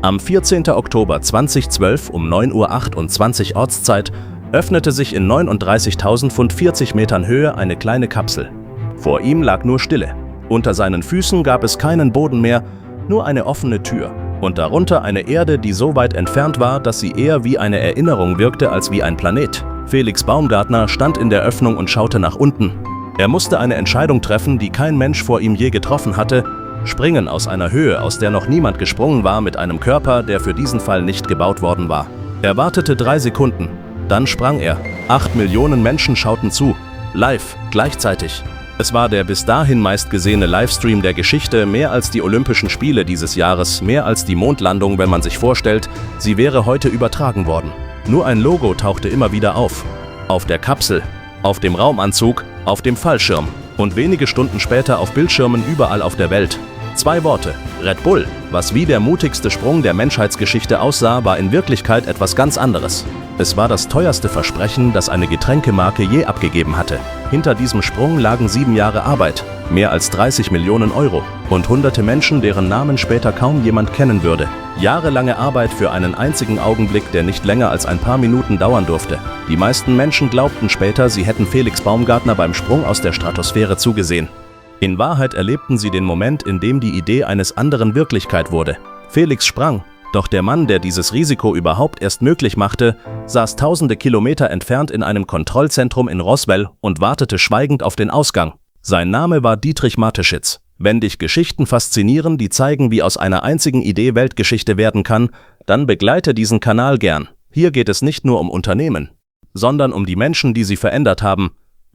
Am 14. Oktober 2012 um 9:28 Uhr Ortszeit öffnete sich in 39.000 Pfund 40 Metern Höhe eine kleine Kapsel. Vor ihm lag nur Stille. Unter seinen Füßen gab es keinen Boden mehr, nur eine offene Tür. Und darunter eine Erde, die so weit entfernt war, dass sie eher wie eine Erinnerung wirkte als wie ein Planet. Felix Baumgartner stand in der Öffnung und schaute nach unten. Er musste eine Entscheidung treffen, die kein Mensch vor ihm je getroffen hatte: springen aus einer Höhe, aus der noch niemand gesprungen war, mit einem Körper, der für diesen Fall nicht gebaut worden war. Er wartete 3 Sekunden, dann sprang er. 8 Millionen Menschen schauten zu, live, gleichzeitig. Es war der bis dahin meistgesehene Livestream der Geschichte, mehr als die Olympischen Spiele dieses Jahres, mehr als die Mondlandung, wenn man sich vorstellt, sie wäre heute übertragen worden. Nur ein Logo tauchte immer wieder auf. Auf der Kapsel, auf dem Raumanzug, auf dem Fallschirm und wenige Stunden später auf Bildschirmen überall auf der Welt. 2 Worte: Red Bull. Was wie der mutigste Sprung der Menschheitsgeschichte aussah, war in Wirklichkeit etwas ganz anderes. Es war das teuerste Versprechen, das eine Getränkemarke je abgegeben hatte. Hinter diesem Sprung lagen 7 Jahre Arbeit, mehr als 30 Millionen Euro und hunderte Menschen, deren Namen später kaum jemand kennen würde. Jahrelange Arbeit für einen einzigen Augenblick, der nicht länger als ein paar Minuten dauern durfte. Die meisten Menschen glaubten später, sie hätten Felix Baumgartner beim Sprung aus der Stratosphäre zugesehen. In Wahrheit erlebten sie den Moment, in dem die Idee eines anderen Wirklichkeit wurde. Felix sprang, doch der Mann, der dieses Risiko überhaupt erst möglich machte, saß tausende Kilometer entfernt in einem Kontrollzentrum in Roswell und wartete schweigend auf den Ausgang. Sein Name war Dietrich Mateschitz. Wenn dich Geschichten faszinieren, die zeigen, wie aus einer einzigen Idee Weltgeschichte werden kann, dann begleite diesen Kanal gern. Hier geht es nicht nur um Unternehmen, sondern um die Menschen, die sie verändert haben.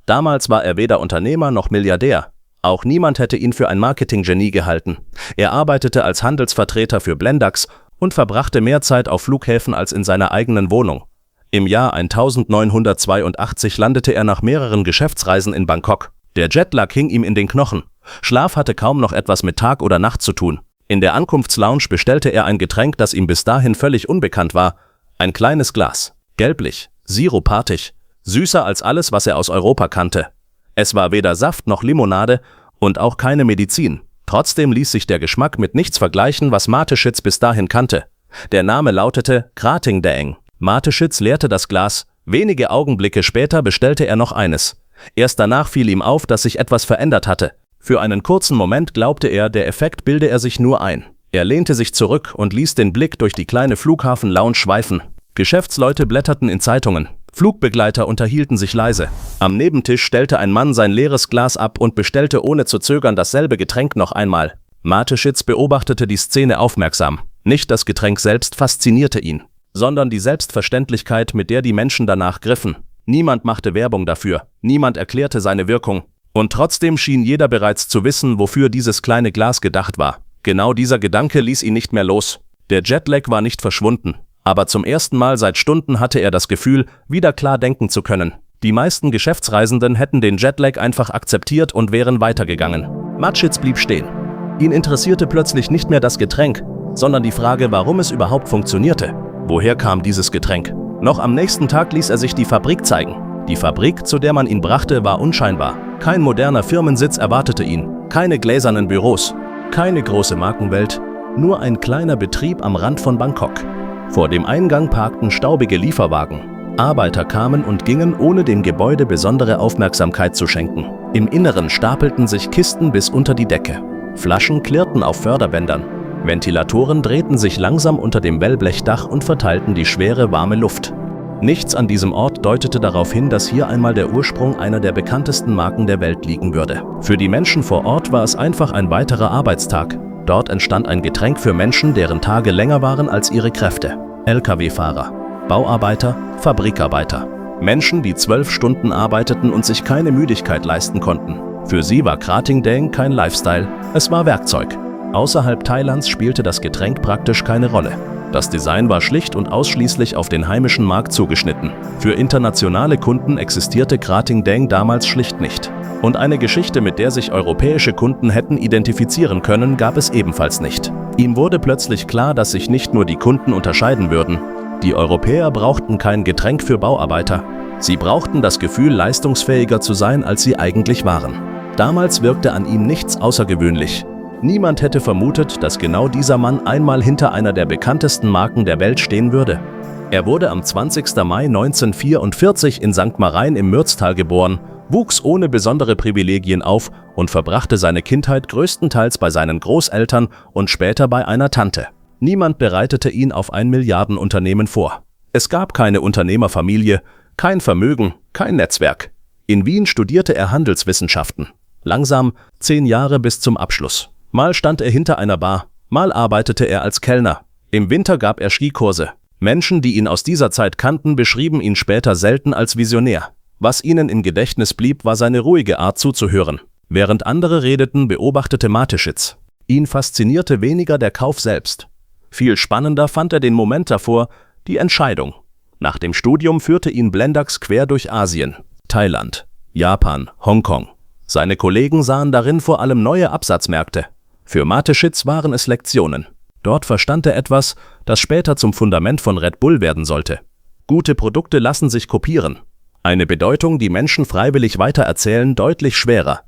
Damals war er weder Unternehmer noch Milliardär. Auch niemand hätte ihn für ein Marketinggenie gehalten. Er arbeitete als Handelsvertreter für Blendax und verbrachte mehr Zeit auf Flughäfen als in seiner eigenen Wohnung. Im Jahr 1982 landete er nach mehreren Geschäftsreisen in Bangkok. Der Jetlag hing ihm in den Knochen. Schlaf hatte kaum noch etwas mit Tag oder Nacht zu tun. In der Ankunftslounge bestellte er ein Getränk, das ihm bis dahin völlig unbekannt war. Ein kleines Glas. Gelblich, sirupartig, süßer als alles, was er aus Europa kannte. Es war weder Saft noch Limonade und auch keine Medizin. Trotzdem ließ sich der Geschmack mit nichts vergleichen, was Mateschitz bis dahin kannte. Der Name lautete Krating Daeng. Mateschitz leerte das Glas. Wenige Augenblicke später bestellte er noch eines. Erst danach fiel ihm auf, dass sich etwas verändert hatte. Für einen kurzen Moment glaubte er, der Effekt bilde er sich nur ein. Er lehnte sich zurück und ließ den Blick durch die kleine Flughafen-Lounge schweifen. Geschäftsleute blätterten in Zeitungen. Flugbegleiter unterhielten sich leise. Am Nebentisch stellte ein Mann sein leeres Glas ab und bestellte ohne zu zögern dasselbe Getränk noch einmal. Mateschitz beobachtete die Szene aufmerksam. Nicht das Getränk selbst faszinierte ihn, sondern die Selbstverständlichkeit, mit der die Menschen danach griffen. Niemand machte Werbung dafür, niemand erklärte seine Wirkung. Und trotzdem schien jeder bereits zu wissen, wofür dieses kleine Glas gedacht war. Genau dieser Gedanke ließ ihn nicht mehr los. Der Jetlag war nicht verschwunden. Aber zum ersten Mal seit Stunden hatte er das Gefühl, wieder klar denken zu können. Die meisten Geschäftsreisenden hätten den Jetlag einfach akzeptiert und wären weitergegangen. Mateschitz blieb stehen. Ihn interessierte plötzlich nicht mehr das Getränk, sondern die Frage, warum es überhaupt funktionierte. Woher kam dieses Getränk? Noch am nächsten Tag ließ er sich die Fabrik zeigen. Die Fabrik, zu der man ihn brachte, war unscheinbar. Kein moderner Firmensitz erwartete ihn, keine gläsernen Büros, keine große Markenwelt, nur ein kleiner Betrieb am Rand von Bangkok. Vor dem Eingang parkten staubige Lieferwagen. Arbeiter kamen und gingen, ohne dem Gebäude besondere Aufmerksamkeit zu schenken. Im Inneren stapelten sich Kisten bis unter die Decke. Flaschen klirrten auf Förderbändern. Ventilatoren drehten sich langsam unter dem Wellblechdach und verteilten die schwere, warme Luft. Nichts an diesem Ort deutete darauf hin, dass hier einmal der Ursprung einer der bekanntesten Marken der Welt liegen würde. Für die Menschen vor Ort war es einfach ein weiterer Arbeitstag. Dort entstand ein Getränk für Menschen, deren Tage länger waren als ihre Kräfte. Lkw-Fahrer, Bauarbeiter, Fabrikarbeiter. Menschen, die 12 Stunden arbeiteten und sich keine Müdigkeit leisten konnten. Für sie war Krating Daeng kein Lifestyle, es war Werkzeug. Außerhalb Thailands spielte das Getränk praktisch keine Rolle. Das Design war schlicht und ausschließlich auf den heimischen Markt zugeschnitten. Für internationale Kunden existierte Krating Daeng damals schlicht nicht. Und eine Geschichte, mit der sich europäische Kunden hätten identifizieren können, gab es ebenfalls nicht. Ihm wurde plötzlich klar, dass sich nicht nur die Kunden unterscheiden würden. Die Europäer brauchten kein Getränk für Bauarbeiter. Sie brauchten das Gefühl, leistungsfähiger zu sein, als sie eigentlich waren. Damals wirkte an ihm nichts außergewöhnlich. Niemand hätte vermutet, dass genau dieser Mann einmal hinter einer der bekanntesten Marken der Welt stehen würde. Er wurde am 20. Mai 1944 in St. Marein im Mürztal geboren, wuchs ohne besondere Privilegien auf und verbrachte seine Kindheit größtenteils bei seinen Großeltern und später bei einer Tante. Niemand bereitete ihn auf ein Milliardenunternehmen vor. Es gab keine Unternehmerfamilie, kein Vermögen, kein Netzwerk. In Wien studierte er Handelswissenschaften. Langsam 10 Jahre bis zum Abschluss. Mal stand er hinter einer Bar, mal arbeitete er als Kellner. Im Winter gab er Skikurse. Menschen, die ihn aus dieser Zeit kannten, beschrieben ihn später selten als Visionär. Was ihnen im Gedächtnis blieb, war seine ruhige Art zuzuhören. Während andere redeten, beobachtete Mateschitz. Ihn faszinierte weniger der Kauf selbst. Viel spannender fand er den Moment davor, die Entscheidung. Nach dem Studium führte ihn Blendax quer durch Asien, Thailand, Japan, Hongkong. Seine Kollegen sahen darin vor allem neue Absatzmärkte. Für Mateschitz waren es Lektionen. Dort verstand er etwas, das später zum Fundament von Red Bull werden sollte. Gute Produkte lassen sich kopieren. Eine Bedeutung, die Menschen freiwillig weitererzählen, deutlich schwerer.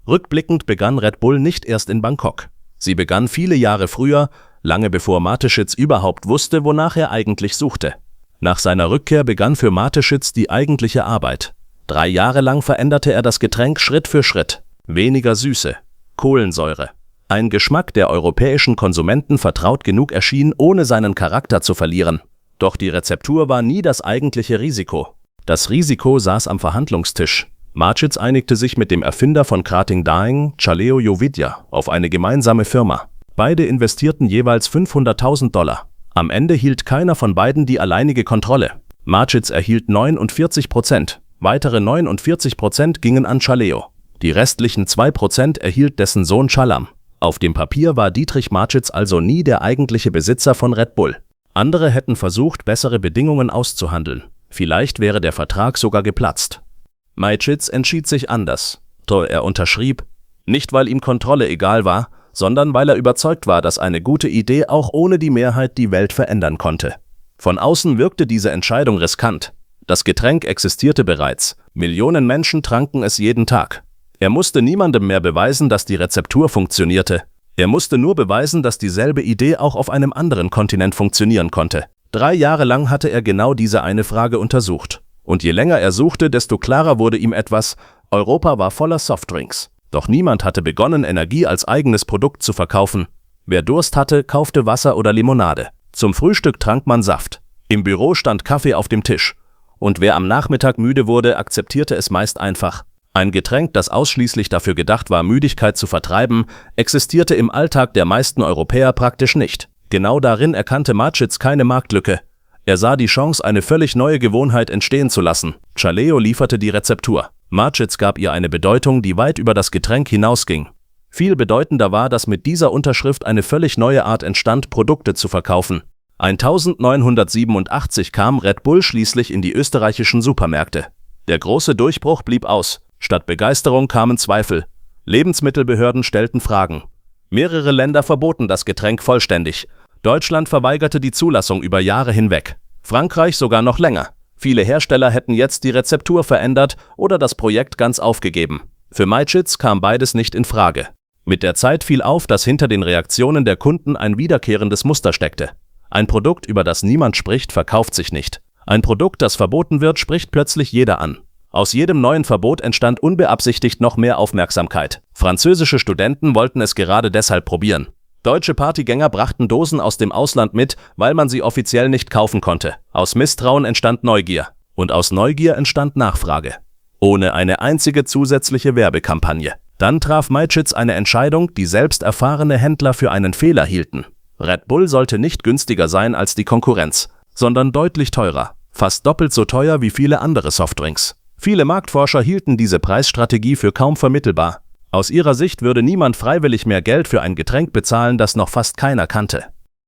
Rückblickend begann Red Bull nicht erst in Bangkok. Sie begann viele Jahre früher, lange bevor Mateschitz überhaupt wusste, wonach er eigentlich suchte. Nach seiner Rückkehr begann für Mateschitz die eigentliche Arbeit. 3 Jahre lang veränderte er das Getränk Schritt für Schritt. Weniger Süße, Kohlensäure. Ein Geschmack, der europäischen Konsumenten vertraut genug erschien, ohne seinen Charakter zu verlieren. Doch die Rezeptur war nie das eigentliche Risiko. Das Risiko saß am Verhandlungstisch. Mateschitz einigte sich mit dem Erfinder von Krating Daeng, Chaleo Jovidya, auf eine gemeinsame Firma. Beide investierten jeweils $500.000. Am Ende hielt keiner von beiden die alleinige Kontrolle. Mateschitz erhielt 49%, weitere 49% gingen an Chaleo. Die restlichen 2% erhielt dessen Sohn Chalam. Auf dem Papier war Dietrich Mateschitz also nie der eigentliche Besitzer von Red Bull. Andere hätten versucht, bessere Bedingungen auszuhandeln. Vielleicht wäre der Vertrag sogar geplatzt. Mateschitz entschied sich anders. Er unterschrieb, nicht weil ihm Kontrolle egal war, sondern weil er überzeugt war, dass eine gute Idee auch ohne die Mehrheit die Welt verändern konnte. Von außen wirkte diese Entscheidung riskant. Das Getränk existierte bereits. Millionen Menschen tranken es jeden Tag. Er musste niemandem mehr beweisen, dass die Rezeptur funktionierte. Er musste nur beweisen, dass dieselbe Idee auch auf einem anderen Kontinent funktionieren konnte. 3 Jahre lang hatte er genau diese eine Frage untersucht. Und je länger er suchte, desto klarer wurde ihm etwas: Europa war voller Softdrinks. Doch niemand hatte begonnen, Energie als eigenes Produkt zu verkaufen. Wer Durst hatte, kaufte Wasser oder Limonade. Zum Frühstück trank man Saft. Im Büro stand Kaffee auf dem Tisch. Und wer am Nachmittag müde wurde, akzeptierte es meist einfach. Ein Getränk, das ausschließlich dafür gedacht war, Müdigkeit zu vertreiben, existierte im Alltag der meisten Europäer praktisch nicht. Genau darin erkannte Mateschitz keine Marktlücke. Er sah die Chance, eine völlig neue Gewohnheit entstehen zu lassen. Chaleo lieferte die Rezeptur. Mateschitz gab ihr eine Bedeutung, die weit über das Getränk hinausging. Viel bedeutender war, dass mit dieser Unterschrift eine völlig neue Art entstand, Produkte zu verkaufen. 1987 kam Red Bull schließlich in die österreichischen Supermärkte. Der große Durchbruch blieb aus. Statt Begeisterung kamen Zweifel. Lebensmittelbehörden stellten Fragen. Mehrere Länder verboten das Getränk vollständig. Deutschland verweigerte die Zulassung über Jahre hinweg. Frankreich sogar noch länger. Viele Hersteller hätten jetzt die Rezeptur verändert oder das Projekt ganz aufgegeben. Für Mateschitz kam beides nicht in Frage. Mit der Zeit fiel auf, dass hinter den Reaktionen der Kunden ein wiederkehrendes Muster steckte. Ein Produkt, über das niemand spricht, verkauft sich nicht. Ein Produkt, das verboten wird, spricht plötzlich jeder an. Aus jedem neuen Verbot entstand unbeabsichtigt noch mehr Aufmerksamkeit. Französische Studenten wollten es gerade deshalb probieren. Deutsche Partygänger brachten Dosen aus dem Ausland mit, weil man sie offiziell nicht kaufen konnte. Aus Misstrauen entstand Neugier. Und aus Neugier entstand Nachfrage. Ohne eine einzige zusätzliche Werbekampagne. Dann traf Mateschitz eine Entscheidung, die selbst erfahrene Händler für einen Fehler hielten. Red Bull sollte nicht günstiger sein als die Konkurrenz, sondern deutlich teurer. Fast doppelt so teuer wie viele andere Softdrinks. Viele Marktforscher hielten diese Preisstrategie für kaum vermittelbar. Aus ihrer Sicht würde niemand freiwillig mehr Geld für ein Getränk bezahlen, das noch fast keiner kannte.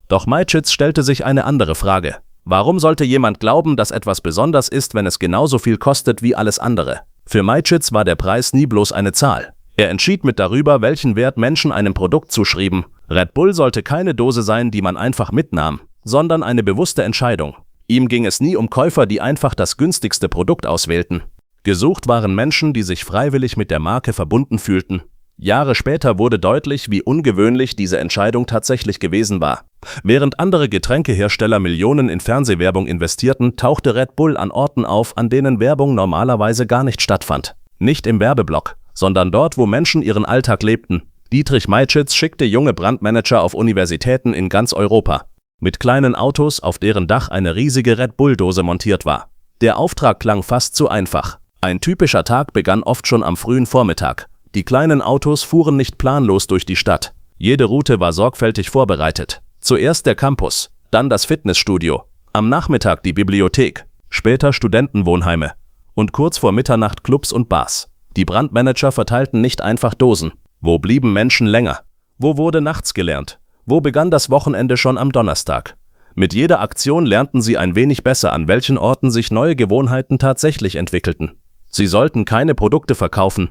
Doch Mateschitz stellte sich eine andere Frage. Warum sollte jemand glauben, dass etwas besonders ist, wenn es genauso viel kostet wie alles andere? Für Mateschitz war der Preis nie bloß eine Zahl. Er entschied mit darüber, welchen Wert Menschen einem Produkt zuschrieben. Red Bull sollte keine Dose sein, die man einfach mitnahm, sondern eine bewusste Entscheidung. Ihm ging es nie um Käufer, die einfach das günstigste Produkt auswählten. Gesucht waren Menschen, die sich freiwillig mit der Marke verbunden fühlten. Jahre später wurde deutlich, wie ungewöhnlich diese Entscheidung tatsächlich gewesen war. Während andere Getränkehersteller Millionen in Fernsehwerbung investierten, tauchte Red Bull an Orten auf, an denen Werbung normalerweise gar nicht stattfand. Nicht im Werbeblock, sondern dort, wo Menschen ihren Alltag lebten. Dietrich Mateschitz schickte junge Brandmanager auf Universitäten in ganz Europa. Mit kleinen Autos, auf deren Dach eine riesige Red Bull-Dose montiert war. Der Auftrag klang fast zu einfach. Ein typischer Tag begann oft schon am frühen Vormittag. Die kleinen Autos fuhren nicht planlos durch die Stadt. Jede Route war sorgfältig vorbereitet. Zuerst der Campus, dann das Fitnessstudio, am Nachmittag die Bibliothek, später Studentenwohnheime und kurz vor Mitternacht Clubs und Bars. Die Brandmanager verteilten nicht einfach Dosen. Wo blieben Menschen länger? Wo wurde nachts gelernt? Wo begann das Wochenende schon am Donnerstag? Mit jeder Aktion lernten sie ein wenig besser, an welchen Orten sich neue Gewohnheiten tatsächlich entwickelten. Sie sollten keine Produkte verkaufen.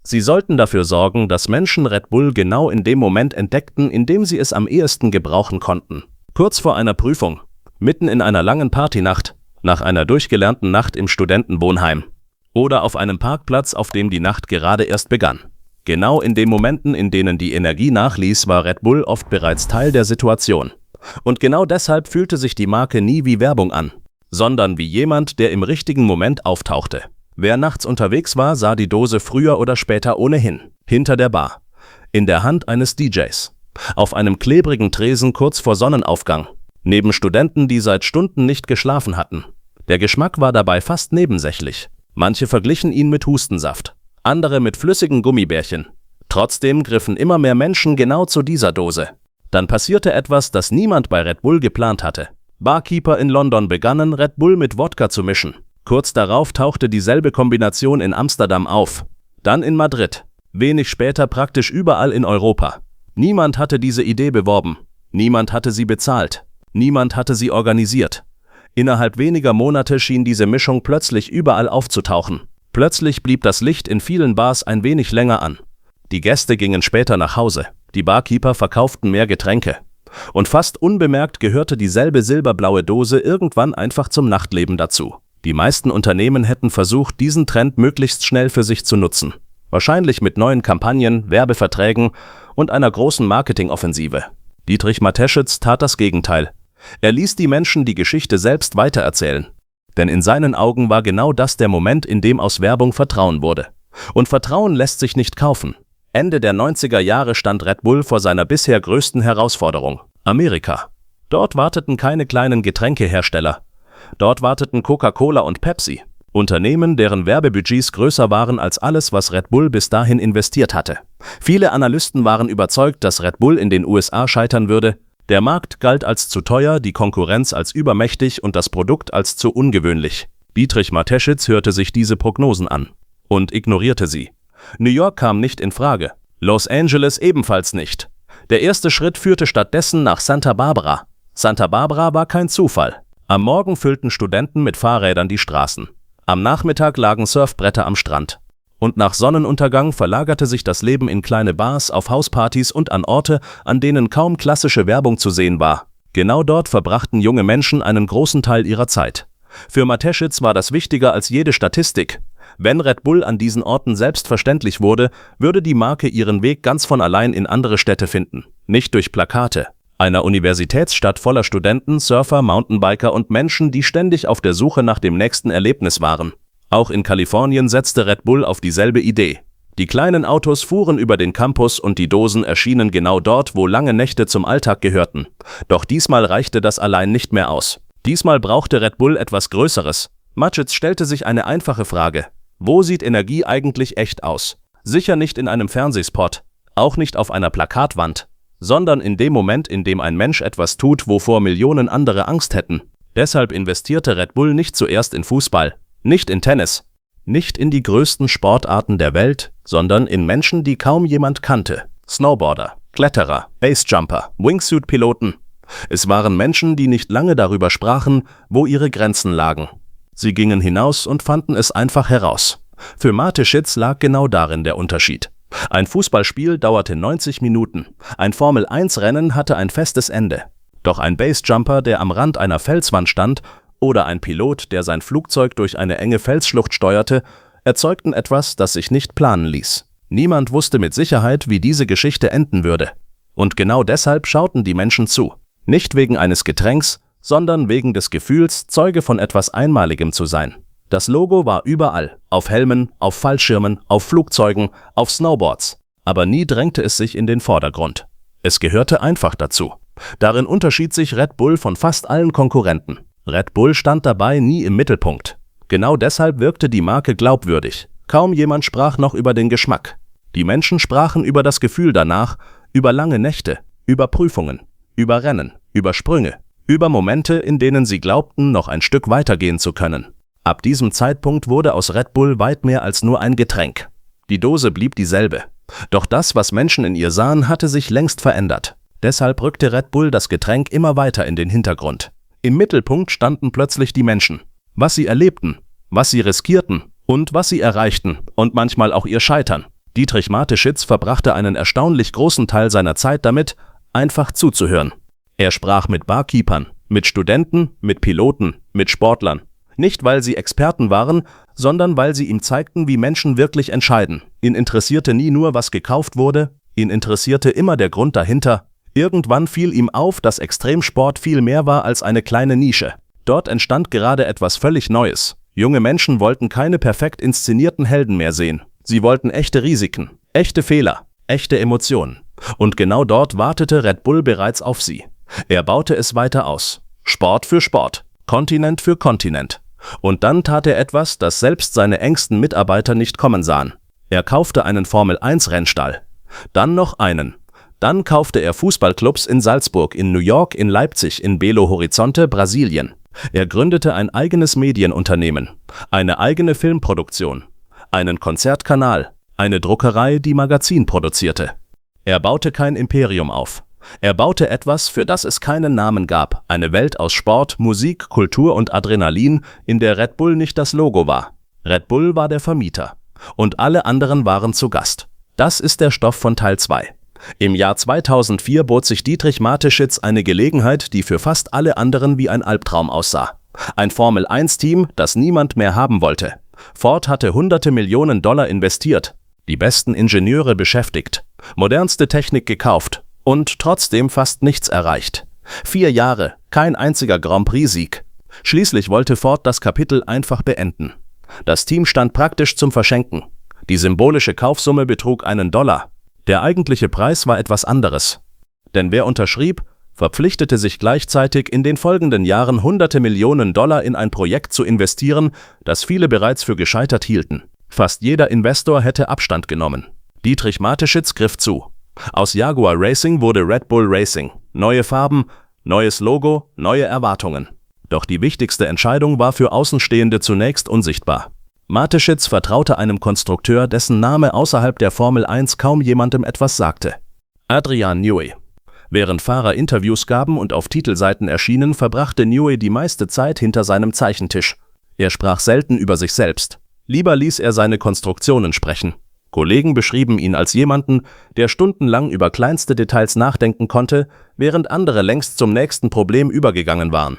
Sie sollten dafür sorgen, dass Menschen Red Bull genau in dem Moment entdeckten, in dem sie es am ehesten gebrauchen konnten. Kurz vor einer Prüfung, mitten in einer langen Partynacht, nach einer durchgelernten Nacht im Studentenwohnheim oder auf einem Parkplatz, auf dem die Nacht gerade erst begann. Genau in den Momenten, in denen die Energie nachließ, war Red Bull oft bereits Teil der Situation. Und genau deshalb fühlte sich die Marke nie wie Werbung an, sondern wie jemand, der im richtigen Moment auftauchte. Wer nachts unterwegs war, sah die Dose früher oder später ohnehin, hinter der Bar, in der Hand eines DJs, auf einem klebrigen Tresen kurz vor Sonnenaufgang, neben Studenten, die seit Stunden nicht geschlafen hatten. Der Geschmack war dabei fast nebensächlich. Manche verglichen ihn mit Hustensaft, andere mit flüssigen Gummibärchen. Trotzdem griffen immer mehr Menschen genau zu dieser Dose. Dann passierte etwas, das niemand bei Red Bull geplant hatte. Barkeeper in London begannen, Red Bull mit Wodka zu mischen. Kurz darauf tauchte dieselbe Kombination in Amsterdam auf, dann in Madrid, wenig später praktisch überall in Europa. Niemand hatte diese Idee beworben, niemand hatte sie bezahlt, niemand hatte sie organisiert. Innerhalb weniger Monate schien diese Mischung plötzlich überall aufzutauchen. Plötzlich blieb das Licht in vielen Bars ein wenig länger an. Die Gäste gingen später nach Hause, die Barkeeper verkauften mehr Getränke. Und fast unbemerkt gehörte dieselbe silberblaue Dose irgendwann einfach zum Nachtleben dazu. Die meisten Unternehmen hätten versucht, diesen Trend möglichst schnell für sich zu nutzen. Wahrscheinlich mit neuen Kampagnen, Werbeverträgen und einer großen Marketingoffensive. Dietrich Mateschitz tat das Gegenteil. Er ließ die Menschen die Geschichte selbst weitererzählen. Denn in seinen Augen war genau das der Moment, in dem aus Werbung Vertrauen wurde. Und Vertrauen lässt sich nicht kaufen. Ende der 90er Jahre stand Red Bull vor seiner bisher größten Herausforderung: Amerika. Dort warteten keine kleinen Getränkehersteller. Dort warteten Coca-Cola und Pepsi, Unternehmen, deren Werbebudgets größer waren als alles, was Red Bull bis dahin investiert hatte. Viele Analysten waren überzeugt, dass Red Bull in den USA scheitern würde. Der Markt galt als zu teuer, die Konkurrenz als übermächtig und das Produkt als zu ungewöhnlich. Dietrich Mateschitz hörte sich diese Prognosen an und ignorierte sie. New York kam nicht in Frage, Los Angeles ebenfalls nicht. Der erste Schritt führte stattdessen nach Santa Barbara. Santa Barbara war kein Zufall. Am Morgen füllten Studenten mit Fahrrädern die Straßen. Am Nachmittag lagen Surfbretter am Strand. Und nach Sonnenuntergang verlagerte sich das Leben in kleine Bars, auf Hauspartys und an Orte, an denen kaum klassische Werbung zu sehen war. Genau dort verbrachten junge Menschen einen großen Teil ihrer Zeit. Für Mateschitz war das wichtiger als jede Statistik. Wenn Red Bull an diesen Orten selbstverständlich wurde, würde die Marke ihren Weg ganz von allein in andere Städte finden. Nicht durch Plakate. Einer Universitätsstadt voller Studenten, Surfer, Mountainbiker und Menschen, die ständig auf der Suche nach dem nächsten Erlebnis waren. Auch in Kalifornien setzte Red Bull auf dieselbe Idee. Die kleinen Autos fuhren über den Campus und die Dosen erschienen genau dort, wo lange Nächte zum Alltag gehörten. Doch diesmal reichte das allein nicht mehr aus. Diesmal brauchte Red Bull etwas Größeres. Mateschitz stellte sich eine einfache Frage: Wo sieht Energie eigentlich echt aus? Sicher nicht in einem Fernsehspot, auch nicht auf einer Plakatwand, sondern in dem Moment, in dem ein Mensch etwas tut, wovor Millionen andere Angst hätten. Deshalb investierte Red Bull nicht zuerst in Fußball, nicht in Tennis, nicht in die größten Sportarten der Welt, sondern in Menschen, die kaum jemand kannte. Snowboarder, Kletterer, Basejumper, Wingsuit-Piloten. Es waren Menschen, die nicht lange darüber sprachen, wo ihre Grenzen lagen. Sie gingen hinaus und fanden es einfach heraus. Für Mateschitz lag genau darin der Unterschied. Ein Fußballspiel dauerte 90 Minuten, ein Formel-1-Rennen hatte ein festes Ende. Doch ein Basejumper, der am Rand einer Felswand stand, oder ein Pilot, der sein Flugzeug durch eine enge Felsschlucht steuerte, erzeugten etwas, das sich nicht planen ließ. Niemand wusste mit Sicherheit, wie diese Geschichte enden würde. Und genau deshalb schauten die Menschen zu. Nicht wegen eines Getränks, sondern wegen des Gefühls, Zeuge von etwas Einmaligem zu sein. Das Logo war überall, auf Helmen, auf Fallschirmen, auf Flugzeugen, auf Snowboards. Aber nie drängte es sich in den Vordergrund. Es gehörte einfach dazu. Darin unterschied sich Red Bull von fast allen Konkurrenten. Red Bull stand dabei nie im Mittelpunkt. Genau deshalb wirkte die Marke glaubwürdig. Kaum jemand sprach noch über den Geschmack. Die Menschen sprachen über das Gefühl danach, über lange Nächte, über Prüfungen, über Rennen, über Sprünge, über Momente, in denen sie glaubten, noch ein Stück weitergehen zu können. Ab diesem Zeitpunkt wurde aus Red Bull weit mehr als nur ein Getränk. Die Dose blieb dieselbe. Doch das, was Menschen in ihr sahen, hatte sich längst verändert. Deshalb rückte Red Bull das Getränk immer weiter in den Hintergrund. Im Mittelpunkt standen plötzlich die Menschen. Was sie erlebten, was sie riskierten und was sie erreichten und manchmal auch ihr Scheitern. Dietrich Mateschitz verbrachte einen erstaunlich großen Teil seiner Zeit damit, einfach zuzuhören. Er sprach mit Barkeepern, mit Studenten, mit Piloten, mit Sportlern. Nicht, weil sie Experten waren, sondern weil sie ihm zeigten, wie Menschen wirklich entscheiden. Ihn interessierte nie nur, was gekauft wurde, ihn interessierte immer der Grund dahinter. Irgendwann fiel ihm auf, dass Extremsport viel mehr war als eine kleine Nische. Dort entstand gerade etwas völlig Neues. Junge Menschen wollten keine perfekt inszenierten Helden mehr sehen. Sie wollten echte Risiken, echte Fehler, echte Emotionen. Und genau dort wartete Red Bull bereits auf sie. Er baute es weiter aus. Sport für Sport, Kontinent für Kontinent. Und dann tat er etwas, das selbst seine engsten Mitarbeiter nicht kommen sahen. Er kaufte einen Formel-1-Rennstall. Dann noch einen. Dann kaufte er Fußballclubs in Salzburg, in New York, in Leipzig, in Belo Horizonte, Brasilien. Er gründete ein eigenes Medienunternehmen, eine eigene Filmproduktion, einen Konzertkanal, eine Druckerei, die Magazin produzierte. Er baute kein Imperium auf. Er baute etwas, für das es keinen Namen gab, eine Welt aus Sport, Musik, Kultur und Adrenalin, in der Red Bull nicht das Logo war. Red Bull war der Vermieter. Und alle anderen waren zu Gast. Das ist der Stoff von Teil 2. Im Jahr 2004 bot sich Dietrich Mateschitz eine Gelegenheit, die für fast alle anderen wie ein Albtraum aussah. Ein Formel-1-Team, das niemand mehr haben wollte. Ford hatte hunderte Millionen $, investiert, die besten Ingenieure beschäftigt, modernste Technik gekauft und trotzdem fast nichts erreicht. 4 Jahre, kein einziger Grand Prix-Sieg. Schließlich wollte Ford das Kapitel einfach beenden. Das Team stand praktisch zum Verschenken. Die symbolische Kaufsumme betrug $1. Der eigentliche Preis war etwas anderes. Denn wer unterschrieb, verpflichtete sich gleichzeitig in den folgenden Jahren hunderte Millionen $, in ein Projekt zu investieren, das viele bereits für gescheitert hielten. Fast jeder Investor hätte Abstand genommen. Dietrich Mateschitz griff zu. Aus Jaguar Racing wurde Red Bull Racing. Neue Farben, neues Logo, neue Erwartungen. Doch die wichtigste Entscheidung war für Außenstehende zunächst unsichtbar. Mateschitz vertraute einem Konstrukteur, dessen Name außerhalb der Formel 1 kaum jemandem etwas sagte. Adrian Newey. Während Fahrer Interviews gaben und auf Titelseiten erschienen, verbrachte Newey die meiste Zeit hinter seinem Zeichentisch. Er sprach selten über sich selbst. Lieber ließ er seine Konstruktionen sprechen. Kollegen beschrieben ihn als jemanden, der stundenlang über kleinste Details nachdenken konnte, während andere längst zum nächsten Problem übergegangen waren.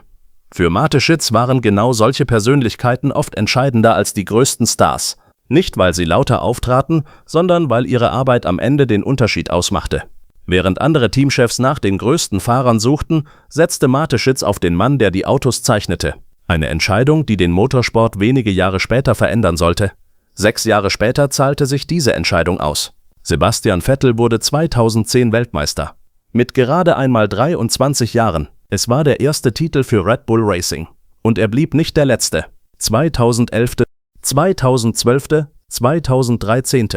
Für Mateschitz waren genau solche Persönlichkeiten oft entscheidender als die größten Stars. Nicht, weil sie lauter auftraten, sondern weil ihre Arbeit am Ende den Unterschied ausmachte. Während andere Teamchefs nach den größten Fahrern suchten, setzte Mateschitz auf den Mann, der die Autos zeichnete. Eine Entscheidung, die den Motorsport wenige Jahre später verändern sollte. 6 Jahre später zahlte sich diese Entscheidung aus. Sebastian Vettel wurde 2010 Weltmeister. Mit gerade einmal 23 Jahren. Es war der erste Titel für Red Bull Racing. Und er blieb nicht der letzte. 2011., 2012., 2013.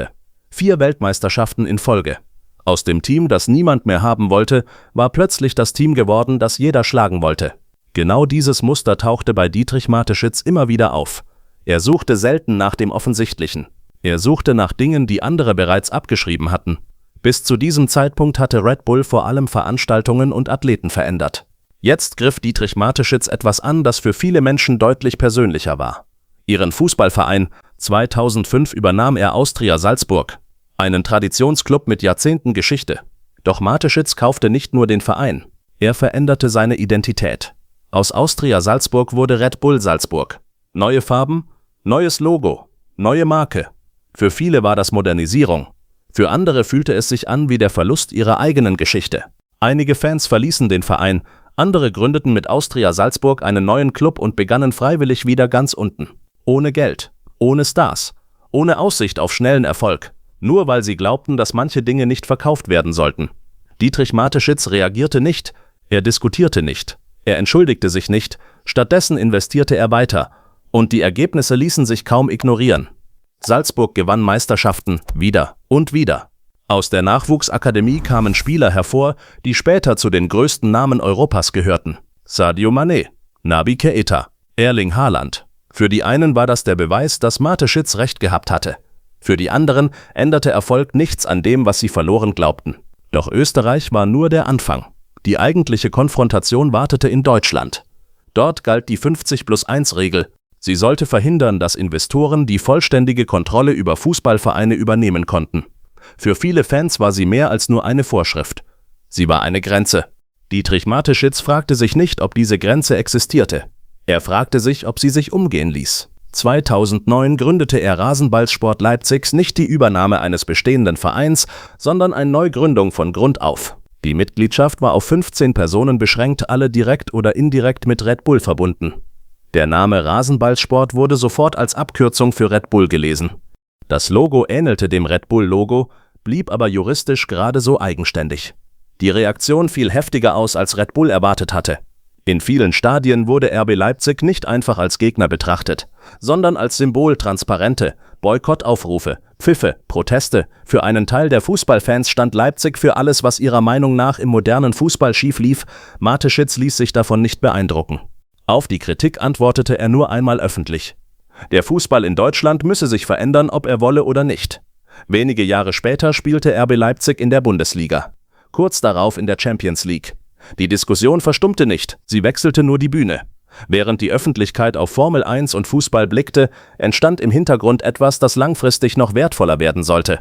4 Weltmeisterschaften in Folge. Aus dem Team, das niemand mehr haben wollte, war plötzlich das Team geworden, das jeder schlagen wollte. Genau dieses Muster tauchte bei Dietrich Mateschitz immer wieder auf. Er suchte selten nach dem Offensichtlichen. Er suchte nach Dingen, die andere bereits abgeschrieben hatten. Bis zu diesem Zeitpunkt hatte Red Bull vor allem Veranstaltungen und Athleten verändert. Jetzt griff Dietrich Mateschitz etwas an, das für viele Menschen deutlich persönlicher war. Ihren Fußballverein. 2005 übernahm er Austria Salzburg, einen Traditionsclub mit Jahrzehnten Geschichte. Doch Mateschitz kaufte nicht nur den Verein, er veränderte seine Identität. Aus Austria Salzburg wurde Red Bull Salzburg. Neue Farben, neues Logo, neue Marke. Für viele war das Modernisierung, Für andere fühlte es sich an wie der Verlust ihrer eigenen Geschichte. Einige Fans verließen den Verein, andere gründeten mit Austria Salzburg einen neuen Club und begannen freiwillig wieder ganz unten. Ohne Geld, ohne Stars, ohne Aussicht auf schnellen Erfolg. Nur weil sie glaubten, dass manche Dinge nicht verkauft werden sollten. Dietrich Mateschitz reagierte nicht, er diskutierte nicht, er entschuldigte sich nicht, stattdessen investierte er weiter. Und die Ergebnisse ließen sich kaum ignorieren. Salzburg gewann Meisterschaften wieder und wieder. Aus der Nachwuchsakademie kamen Spieler hervor, die später zu den größten Namen Europas gehörten. Sadio Mané, Naby Keita, Erling Haaland. Für die einen war das der Beweis, dass Mateschitz recht gehabt hatte. Für die anderen änderte Erfolg nichts an dem, was sie verloren glaubten. Doch Österreich war nur der Anfang. Die eigentliche Konfrontation wartete in Deutschland. Dort galt die 50+1-Regel. Sie sollte verhindern, dass Investoren die vollständige Kontrolle über Fußballvereine übernehmen konnten. Für viele Fans war sie mehr als nur eine Vorschrift. Sie war eine Grenze. Dietrich Mateschitz fragte sich nicht, ob diese Grenze existierte. Er fragte sich, ob sie sich umgehen ließ. 2009 gründete er Rasenballsport Leipzig, nicht die Übernahme eines bestehenden Vereins, sondern eine Neugründung von Grund auf. Die Mitgliedschaft war auf 15 Personen beschränkt, alle direkt oder indirekt mit Red Bull verbunden. Der Name Rasenballsport wurde sofort als Abkürzung für Red Bull gelesen. Das Logo ähnelte dem Red Bull-Logo, blieb aber juristisch gerade so eigenständig. Die Reaktion fiel heftiger aus, als Red Bull erwartet hatte. In vielen Stadien wurde RB Leipzig nicht einfach als Gegner betrachtet, sondern als Symbol transparente Boykottaufrufe, Pfiffe, Proteste. Für einen Teil der Fußballfans stand Leipzig für alles, was ihrer Meinung nach im modernen Fußball schief lief. Mateschitz ließ sich davon nicht beeindrucken. Auf die Kritik antwortete er nur einmal öffentlich. Der Fußball in Deutschland müsse sich verändern, ob er wolle oder nicht. Wenige Jahre später spielte RB Leipzig in der Bundesliga. Kurz darauf in der Champions League. Die Diskussion verstummte nicht, sie wechselte nur die Bühne. Während die Öffentlichkeit auf Formel 1 und Fußball blickte, entstand im Hintergrund etwas, das langfristig noch wertvoller werden sollte.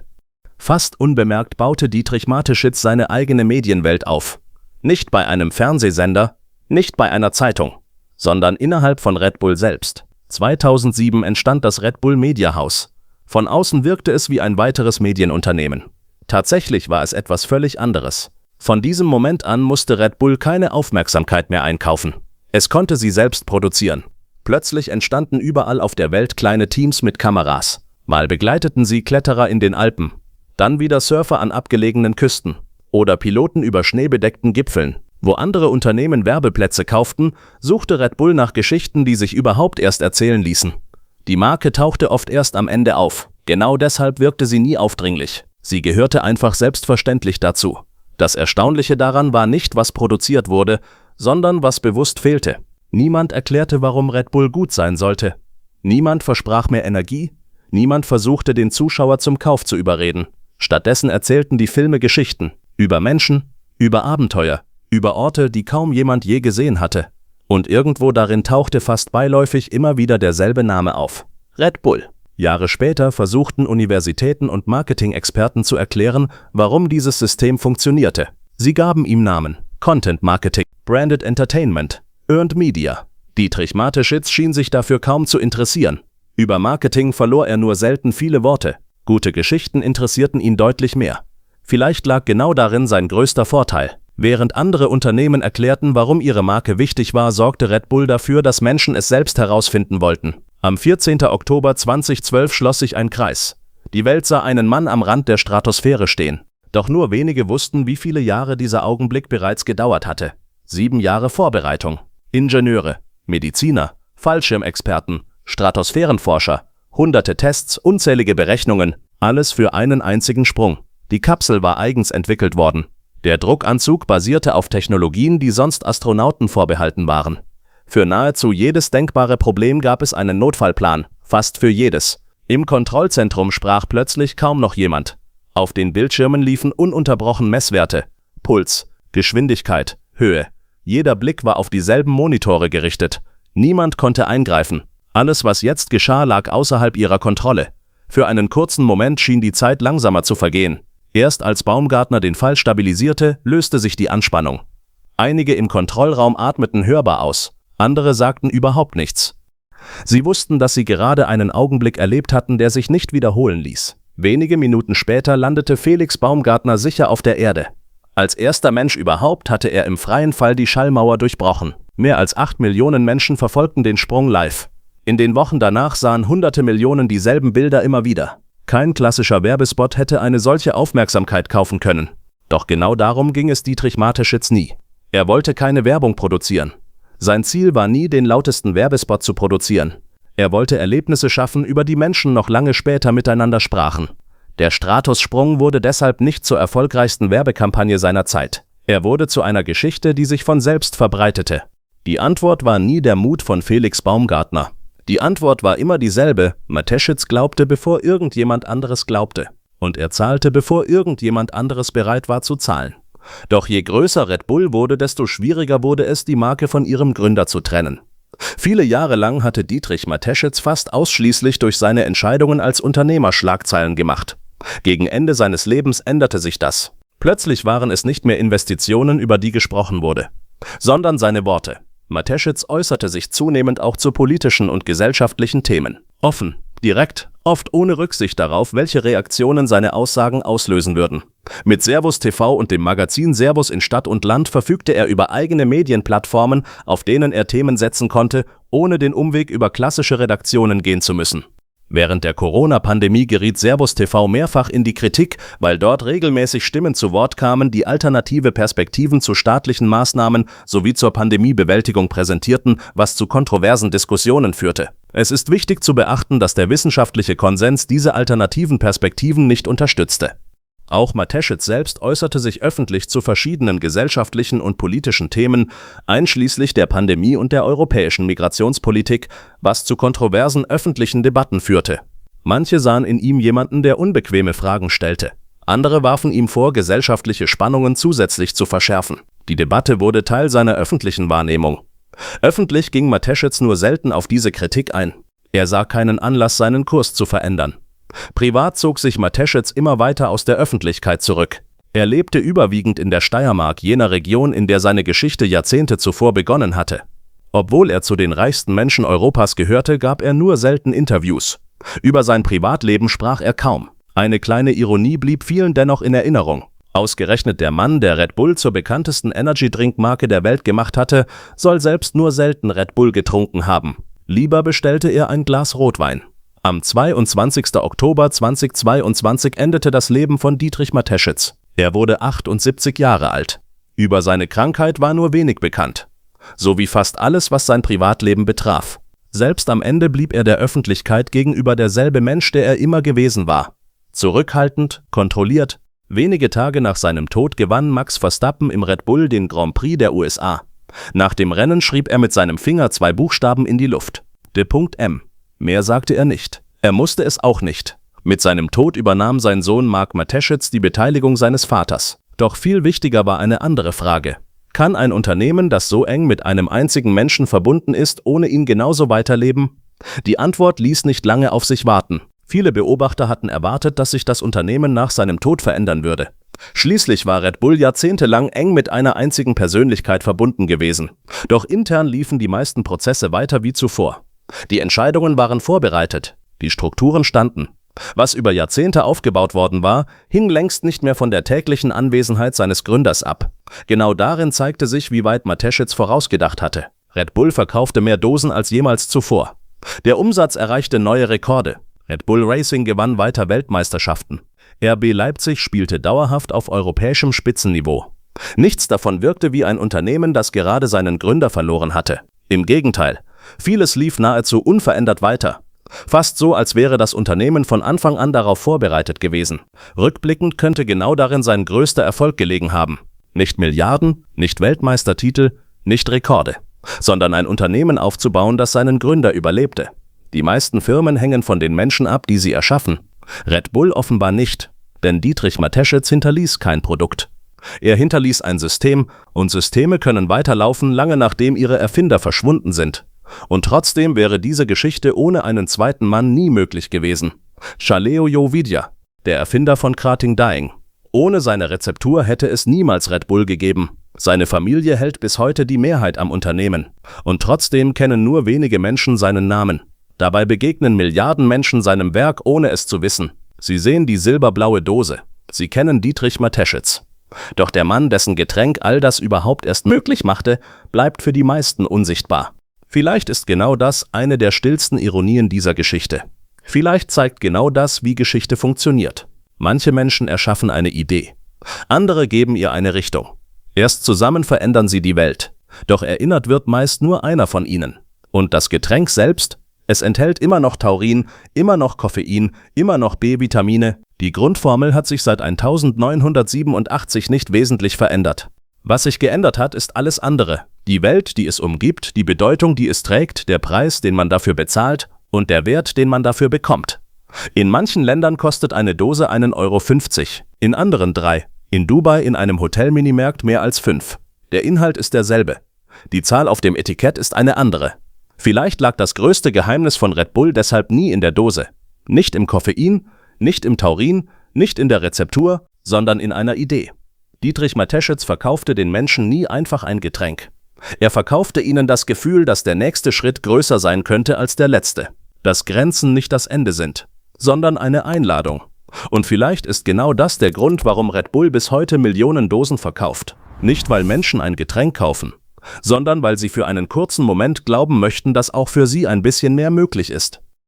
Fast unbemerkt baute Dietrich Mateschitz seine eigene Medienwelt auf. Nicht bei einem Fernsehsender, nicht bei einer Zeitung, sondern innerhalb von Red Bull selbst. 2007 entstand das Red Bull Media House. Von außen wirkte es wie ein weiteres Medienunternehmen. Tatsächlich war es etwas völlig anderes. Von diesem Moment an musste Red Bull keine Aufmerksamkeit mehr einkaufen. Es konnte sie selbst produzieren. Plötzlich entstanden überall auf der Welt kleine Teams mit Kameras. Mal begleiteten sie Kletterer in den Alpen, dann wieder Surfer an abgelegenen Küsten oder Piloten über schneebedeckten Gipfeln. Wo andere Unternehmen Werbeplätze kauften, suchte Red Bull nach Geschichten, die sich überhaupt erst erzählen ließen. Die Marke tauchte oft erst am Ende auf. Genau deshalb wirkte sie nie aufdringlich. Sie gehörte einfach selbstverständlich dazu. Das Erstaunliche daran war nicht, was produziert wurde, sondern was bewusst fehlte. Niemand erklärte, warum Red Bull gut sein sollte. Niemand versprach mehr Energie, niemand versuchte, den Zuschauer zum Kauf zu überreden. Stattdessen erzählten die Filme Geschichten über Menschen, über Abenteuer, über Orte, die kaum jemand je gesehen hatte. Und irgendwo darin tauchte fast beiläufig immer wieder derselbe Name auf: Red Bull. Jahre später versuchten Universitäten und Marketing-Experten zu erklären, warum dieses System funktionierte. Sie gaben ihm Namen: Content Marketing, Branded Entertainment, Earned Media. Dietrich Mateschitz schien sich dafür kaum zu interessieren. Über Marketing verlor er nur selten viele Worte. Gute Geschichten interessierten ihn deutlich mehr. Vielleicht lag genau darin sein größter Vorteil. Während andere Unternehmen erklärten, warum ihre Marke wichtig war, sorgte Red Bull dafür, dass Menschen es selbst herausfinden wollten. Am 14. Oktober 2012 schloss sich ein Kreis. Die Welt sah einen Mann am Rand der Stratosphäre stehen. Doch nur wenige wussten, wie viele Jahre dieser Augenblick bereits gedauert hatte. 7 Jahre Vorbereitung. Ingenieure, Mediziner, Fallschirmexperten, Stratosphärenforscher, hunderte Tests, unzählige Berechnungen, alles für einen einzigen Sprung. Die Kapsel war eigens entwickelt worden. Der Druckanzug basierte auf Technologien, die sonst Astronauten vorbehalten waren. Für nahezu jedes denkbare Problem gab es einen Notfallplan, fast für jedes. Im Kontrollzentrum sprach plötzlich kaum noch jemand. Auf den Bildschirmen liefen ununterbrochen Messwerte: Puls, Geschwindigkeit, Höhe. Jeder Blick war auf dieselben Monitore gerichtet. Niemand konnte eingreifen. Alles, was jetzt geschah, lag außerhalb ihrer Kontrolle. Für einen kurzen Moment schien die Zeit langsamer zu vergehen. Erst als Baumgartner den Fall stabilisierte, löste sich die Anspannung. Einige im Kontrollraum atmeten hörbar aus. Andere sagten überhaupt nichts. Sie wussten, dass sie gerade einen Augenblick erlebt hatten, der sich nicht wiederholen ließ. Wenige Minuten später landete Felix Baumgartner sicher auf der Erde. Als erster Mensch überhaupt hatte er im freien Fall die Schallmauer durchbrochen. Mehr als 8 Millionen Menschen verfolgten den Sprung live. In den Wochen danach sahen hunderte Millionen dieselben Bilder immer wieder. Kein klassischer Werbespot hätte eine solche Aufmerksamkeit kaufen können. Doch genau darum ging es Dietrich Mateschitz nie. Er wollte keine Werbung produzieren. Sein Ziel war nie, den lautesten Werbespot zu produzieren. Er wollte Erlebnisse schaffen, über die Menschen noch lange später miteinander sprachen. Der Stratussprung wurde deshalb nicht zur erfolgreichsten Werbekampagne seiner Zeit. Er wurde zu einer Geschichte, die sich von selbst verbreitete. Die Antwort war nie der Mut von Felix Baumgartner. Die Antwort war immer dieselbe: Mateschitz glaubte, bevor irgendjemand anderes glaubte. Und er zahlte, bevor irgendjemand anderes bereit war zu zahlen. Doch je größer Red Bull wurde, desto schwieriger wurde es, die Marke von ihrem Gründer zu trennen. Viele Jahre lang hatte Dietrich Mateschitz fast ausschließlich durch seine Entscheidungen als Unternehmer Schlagzeilen gemacht. Gegen Ende seines Lebens änderte sich das. Plötzlich waren es nicht mehr Investitionen, über die gesprochen wurde, sondern seine Worte. Mateschitz äußerte sich zunehmend auch zu politischen und gesellschaftlichen Themen. Offen, direkt, oft ohne Rücksicht darauf, welche Reaktionen seine Aussagen auslösen würden. Mit Servus TV und dem Magazin Servus in Stadt und Land verfügte er über eigene Medienplattformen, auf denen er Themen setzen konnte, ohne den Umweg über klassische Redaktionen gehen zu müssen. Während der Corona-Pandemie geriet Servus TV mehrfach in die Kritik, weil dort regelmäßig Stimmen zu Wort kamen, die alternative Perspektiven zu staatlichen Maßnahmen sowie zur Pandemiebewältigung präsentierten, was zu kontroversen Diskussionen führte. Es ist wichtig zu beachten, dass der wissenschaftliche Konsens diese alternativen Perspektiven nicht unterstützte. Auch Mateschitz selbst äußerte sich öffentlich zu verschiedenen gesellschaftlichen und politischen Themen, einschließlich der Pandemie und der europäischen Migrationspolitik, was zu kontroversen öffentlichen Debatten führte. Manche sahen in ihm jemanden, der unbequeme Fragen stellte. Andere warfen ihm vor, gesellschaftliche Spannungen zusätzlich zu verschärfen. Die Debatte wurde Teil seiner öffentlichen Wahrnehmung. Öffentlich ging Mateschitz nur selten auf diese Kritik ein. Er sah keinen Anlass, seinen Kurs zu verändern. Privat zog sich Mateschitz immer weiter aus der Öffentlichkeit zurück. Er lebte überwiegend in der Steiermark, jener Region, in der seine Geschichte Jahrzehnte zuvor begonnen hatte. Obwohl er zu den reichsten Menschen Europas gehörte, gab er nur selten Interviews. Über sein Privatleben sprach er kaum. Eine kleine Ironie blieb vielen dennoch in Erinnerung. Ausgerechnet der Mann, der Red Bull zur bekanntesten Energy-Drink-Marke der Welt gemacht hatte, soll selbst nur selten Red Bull getrunken haben. Lieber bestellte er ein Glas Rotwein. Am 22. Oktober 2022 endete das Leben von Dietrich Mateschitz. Er wurde 78 Jahre alt. Über seine Krankheit war nur wenig bekannt. So wie fast alles, was sein Privatleben betraf. Selbst am Ende blieb er der Öffentlichkeit gegenüber derselbe Mensch, der er immer gewesen war. Zurückhaltend, kontrolliert. Wenige Tage nach seinem Tod gewann Max Verstappen im Red Bull den Grand Prix der USA. Nach dem Rennen schrieb er mit seinem Finger 2 Buchstaben in die Luft. D.M. Mehr sagte er nicht. Er musste es auch nicht. Mit seinem Tod übernahm sein Sohn Marc Mateschitz die Beteiligung seines Vaters. Doch viel wichtiger war eine andere Frage. Kann ein Unternehmen, das so eng mit einem einzigen Menschen verbunden ist, ohne ihn genauso weiterleben? Die Antwort ließ nicht lange auf sich warten. Viele Beobachter hatten erwartet, dass sich das Unternehmen nach seinem Tod verändern würde. Schließlich war Red Bull jahrzehntelang eng mit einer einzigen Persönlichkeit verbunden gewesen. Doch intern liefen die meisten Prozesse weiter wie zuvor. Die Entscheidungen waren vorbereitet, die Strukturen standen. Was über Jahrzehnte aufgebaut worden war, hing längst nicht mehr von der täglichen Anwesenheit seines Gründers ab. Genau darin zeigte sich, wie weit Mateschitz vorausgedacht hatte. Red Bull verkaufte mehr Dosen als jemals zuvor. Der Umsatz erreichte neue Rekorde. Red Bull Racing gewann weiter Weltmeisterschaften. RB Leipzig spielte dauerhaft auf europäischem Spitzenniveau. Nichts davon wirkte wie ein Unternehmen, das gerade seinen Gründer verloren hatte. Im Gegenteil. Vieles lief nahezu unverändert weiter. Fast so, als wäre das Unternehmen von Anfang an darauf vorbereitet gewesen. Rückblickend könnte genau darin sein größter Erfolg gelegen haben. Nicht Milliarden, nicht Weltmeistertitel, nicht Rekorde, sondern ein Unternehmen aufzubauen, das seinen Gründer überlebte. Die meisten Firmen hängen von den Menschen ab, die sie erschaffen. Red Bull offenbar nicht, denn Dietrich Mateschitz hinterließ kein Produkt. Er hinterließ ein System, und Systeme können weiterlaufen, lange nachdem ihre Erfinder verschwunden sind. Und trotzdem wäre diese Geschichte ohne einen zweiten Mann nie möglich gewesen. Chaleo Jovidia, der Erfinder von Krating Daing. Ohne seine Rezeptur hätte es niemals Red Bull gegeben. Seine Familie hält bis heute die Mehrheit am Unternehmen. Und trotzdem kennen nur wenige Menschen seinen Namen. Dabei begegnen Milliarden Menschen seinem Werk, ohne es zu wissen. Sie sehen die silberblaue Dose. Sie kennen Dietrich Mateschitz. Doch der Mann, dessen Getränk all das überhaupt erst möglich machte, bleibt für die meisten unsichtbar. Vielleicht ist genau das eine der stillsten Ironien dieser Geschichte. Vielleicht zeigt genau das, wie Geschichte funktioniert. Manche Menschen erschaffen eine Idee. Andere geben ihr eine Richtung. Erst zusammen verändern sie die Welt. Doch erinnert wird meist nur einer von ihnen. Und das Getränk selbst? Es enthält immer noch Taurin, immer noch Koffein, immer noch B-Vitamine. Die Grundformel hat sich seit 1987 nicht wesentlich verändert. Was sich geändert hat, ist alles andere. Die Welt, die es umgibt, die Bedeutung, die es trägt, der Preis, den man dafür bezahlt und der Wert, den man dafür bekommt. In manchen Ländern kostet eine Dose 1,50 €, in anderen 3. In Dubai in einem Hotel-Minimarkt mehr als 5. Der Inhalt ist derselbe. Die Zahl auf dem Etikett ist eine andere. Vielleicht lag das größte Geheimnis von Red Bull deshalb nie in der Dose. Nicht im Koffein, nicht im Taurin, nicht in der Rezeptur, sondern in einer Idee. Dietrich Mateschitz verkaufte den Menschen nie einfach ein Getränk. Er verkaufte ihnen das Gefühl, dass der nächste Schritt größer sein könnte als der letzte. Dass Grenzen nicht das Ende sind, sondern eine Einladung. Und vielleicht ist genau das der Grund, warum Red Bull bis heute Millionen Dosen verkauft. Nicht, weil Menschen ein Getränk kaufen, sondern weil sie für einen kurzen Moment glauben möchten, dass auch für sie ein bisschen mehr möglich ist.